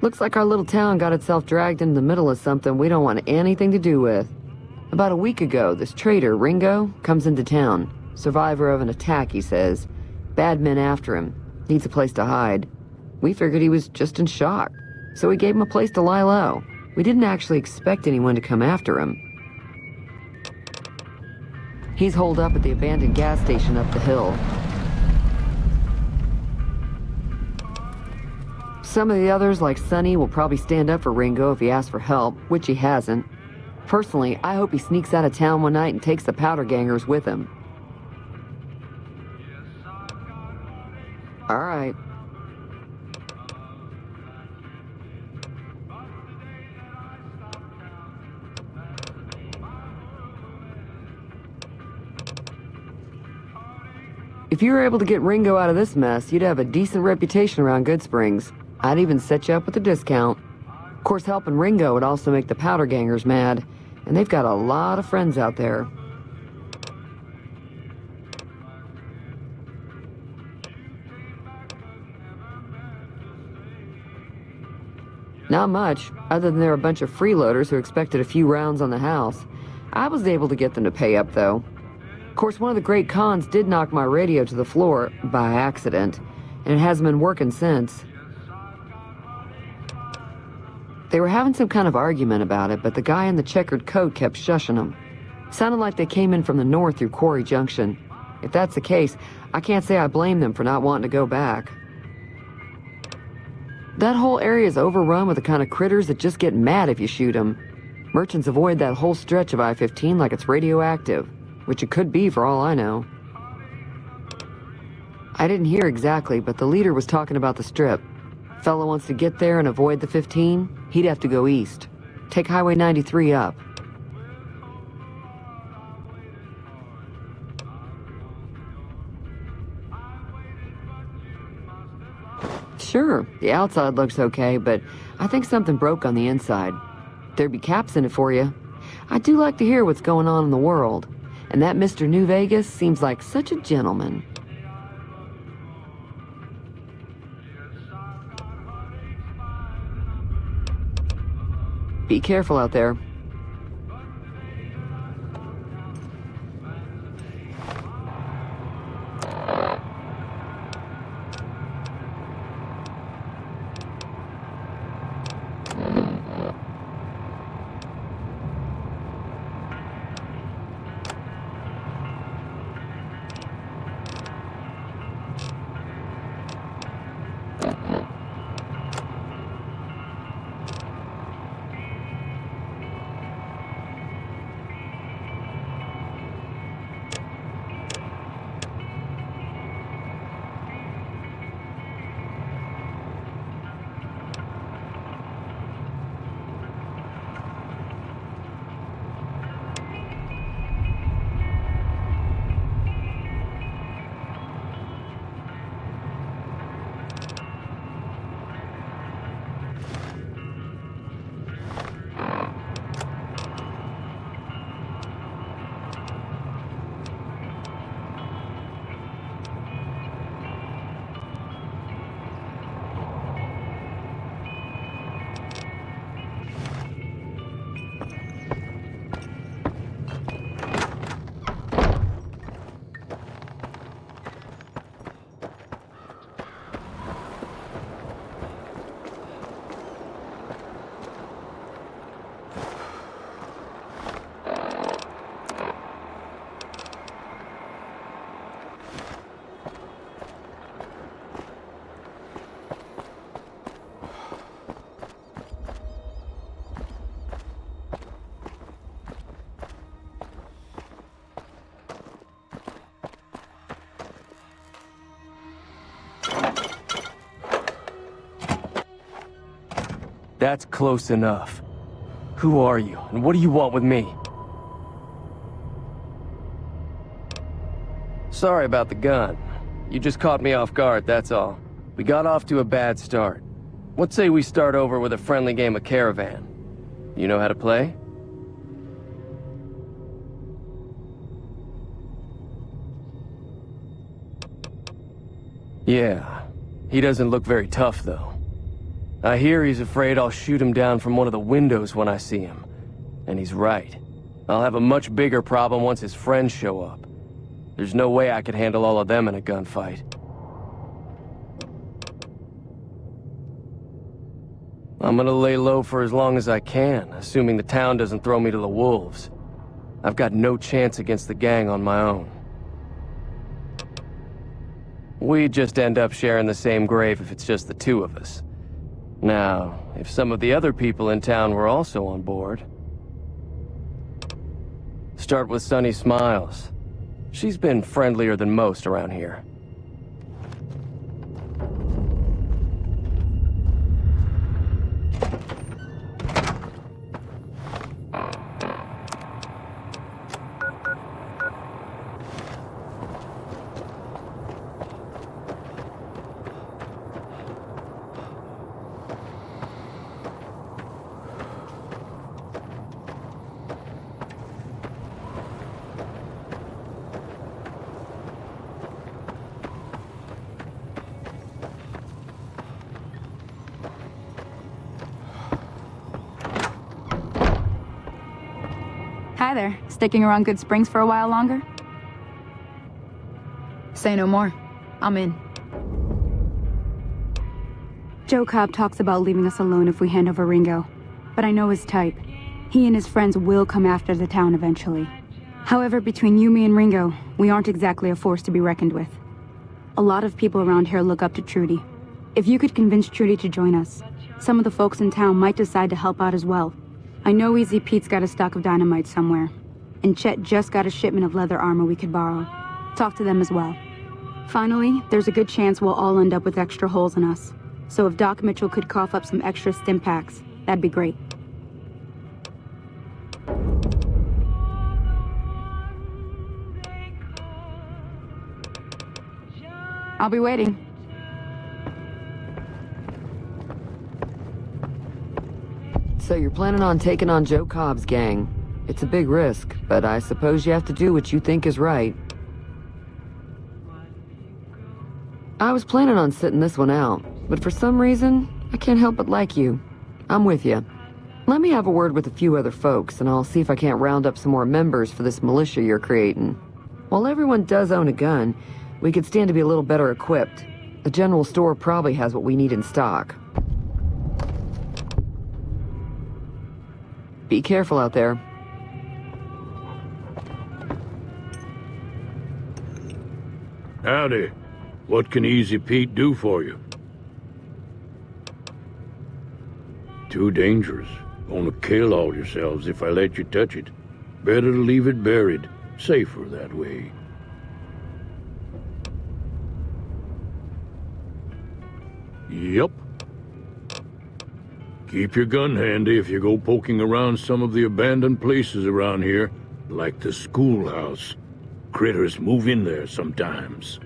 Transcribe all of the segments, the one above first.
Looks like our little town got itself dragged into the middle of something we don't want anything to do with. About a week ago, this traitor, Ringo, comes into town. Survivor of an attack, he says. Bad men after him. Needs a place to hide. We figured he was just in shock, so we gave him a place to lie low. We didn't actually expect anyone to come after him. He's holed up at the abandoned gas station up the hill. Some of the others, like Sonny, will probably stand up for Ringo if he asks for help, which he hasn't. Personally, I hope he sneaks out of town one night and takes the powder gangers with him. All right. If you were able to get Ringo out of this mess, you'd have a decent reputation around Good Springs. I'd even set you up with a discount. Of course, helping Ringo would also make the powder gangers mad, and they've got a lot of friends out there. Not much, other than they're a bunch of freeloaders who expected a few rounds on the house. I was able to get them to pay up, though. Of course, one of the great cons did knock my radio to the floor, by accident, and it hasn't been working since. They were having some kind of argument about it, but the guy in the checkered coat kept shushing them. Sounded like they came in from the north through Quarry Junction. If that's the case, I can't say I blame them for not wanting to go back. That whole area is overrun with the kind of critters that just get mad if you shoot them. Merchants avoid that whole stretch of I-15 like it's radioactive, which it could be for all I know. I didn't hear exactly, but the leader was talking about the strip. Fella wants to get there and avoid the 15, he'd have to go east. Take Highway 93 up. Sure, the outside looks okay, but I think something broke on the inside. There'd be caps in it for you. I do like to hear what's going on in the world. And that Mr. New Vegas seems like such a gentleman. Be careful out there. That's close enough. Who are you, and what do you want with me? Sorry about the gun. You just caught me off guard, that's all. We got off to a bad start. What say we start over with a friendly game of Caravan? You know how to play? Yeah. He doesn't look very tough, though. I hear he's afraid I'll shoot him down from one of the windows when I see him. And he's right. I'll have a much bigger problem once his friends show up. There's no way I could handle all of them in a gunfight. I'm gonna lay low for as long as I can, assuming the town doesn't throw me to the wolves. I've got no chance against the gang on my own. We'd just end up sharing the same grave if it's just the two of us. Now, if some of the other people in town were also on board... Start with Sunny Smiles. She's been friendlier than most around here. Hi there. Sticking around Good Springs for a while longer? Say no more. I'm in. Joe Cobb talks about leaving us alone if we hand over Ringo. But I know his type. He and his friends will come after the town eventually. However, between you, me, and Ringo, we aren't exactly a force to be reckoned with. A lot of people around here look up to Trudy. If you could convince Trudy to join us, some of the folks in town might decide to help out as well. I know Easy Pete's got a stock of dynamite somewhere, and Chet just got a shipment of leather armor we could borrow. Talk to them as well. Finally, there's a good chance we'll all end up with extra holes in us. So if Doc Mitchell could cough up some extra stim packs, that'd be great. I'll be waiting. So you're planning on taking on Joe Cobb's gang. It's a big risk, but I suppose you have to do what you think is right. I was planning on sitting this one out, but for some reason, I can't help but like you. I'm with you. Let me have a word with a few other folks, and I'll see if I can't round up some more members for this militia you're creating. While everyone does own a gun, we could stand to be a little better equipped. The general store probably has what we need in stock. Be careful out there. Howdy. What can Easy Pete do for you? Too dangerous. Gonna kill all yourselves if I let you touch it. Better to leave it buried. Safer that way. Yup. Keep your gun handy if you go poking around some of the abandoned places around here, like the schoolhouse. Critters move in there sometimes.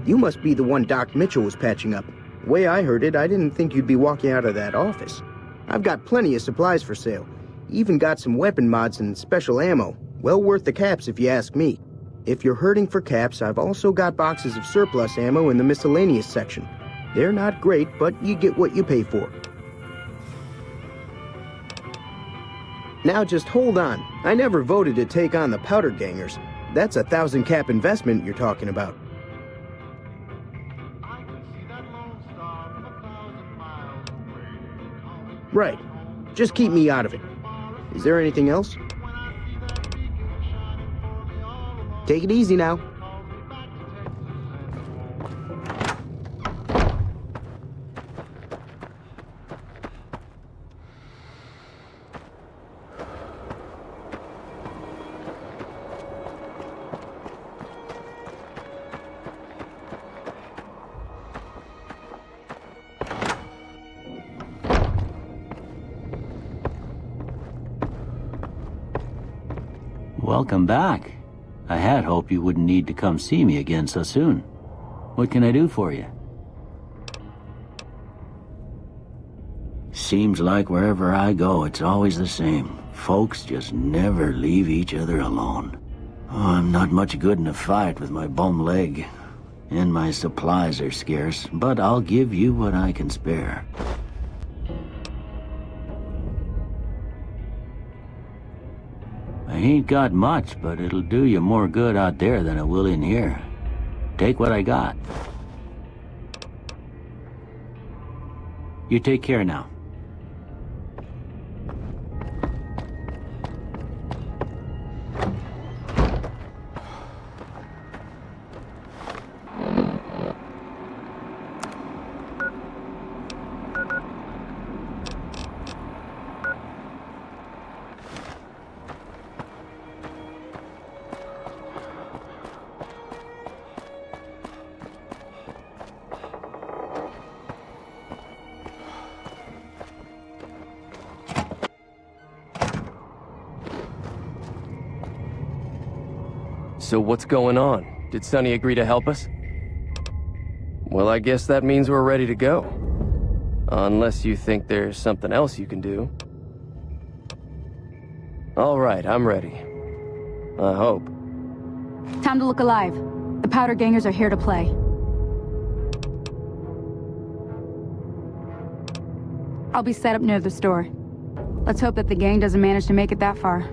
You must be the one Doc Mitchell was patching up. The way I heard it, I didn't think you'd be walking out of that office. I've got plenty of supplies for sale. Even got some weapon mods and special ammo. Well worth the caps if you ask me. If you're hurting for caps, I've also got boxes of surplus ammo in the miscellaneous section. They're not great, but you get what you pay for. Now just hold on. I never voted to take on the powder gangers. That's a 1,000 cap investment you're talking about. Right. Just keep me out of it. Is there anything else? Take it easy now. welcome back. I had hoped you wouldn't need to come see me again so soon. What can I do for you? Seems like wherever I go, it's always the same. Folks just never leave each other alone. Oh, I'm not much good in a fight with my bum leg. And my supplies are scarce, but I'll give you what I can spare. I ain't got much, but it'll do you more good out there than it will in here. Take what I got. You take care now. So what's going on? Did Sonny agree to help us? Well, I guess that means we're ready to go. Unless you think there's something else you can do. All right, I'm ready. I hope. Time to look alive. The Powder Gangers are here to play. I'll be set up near the store. Let's hope that the gang doesn't manage to make it that far.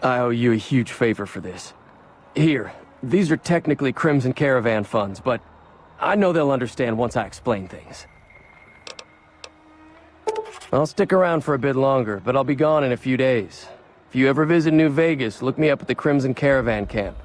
I owe you a huge favor for this. Here, these are technically Crimson Caravan funds, but I know they'll understand once I explain things. I'll stick around for a bit longer, but I'll be gone in a few days. If you ever visit New Vegas, look me up at the Crimson Caravan camp.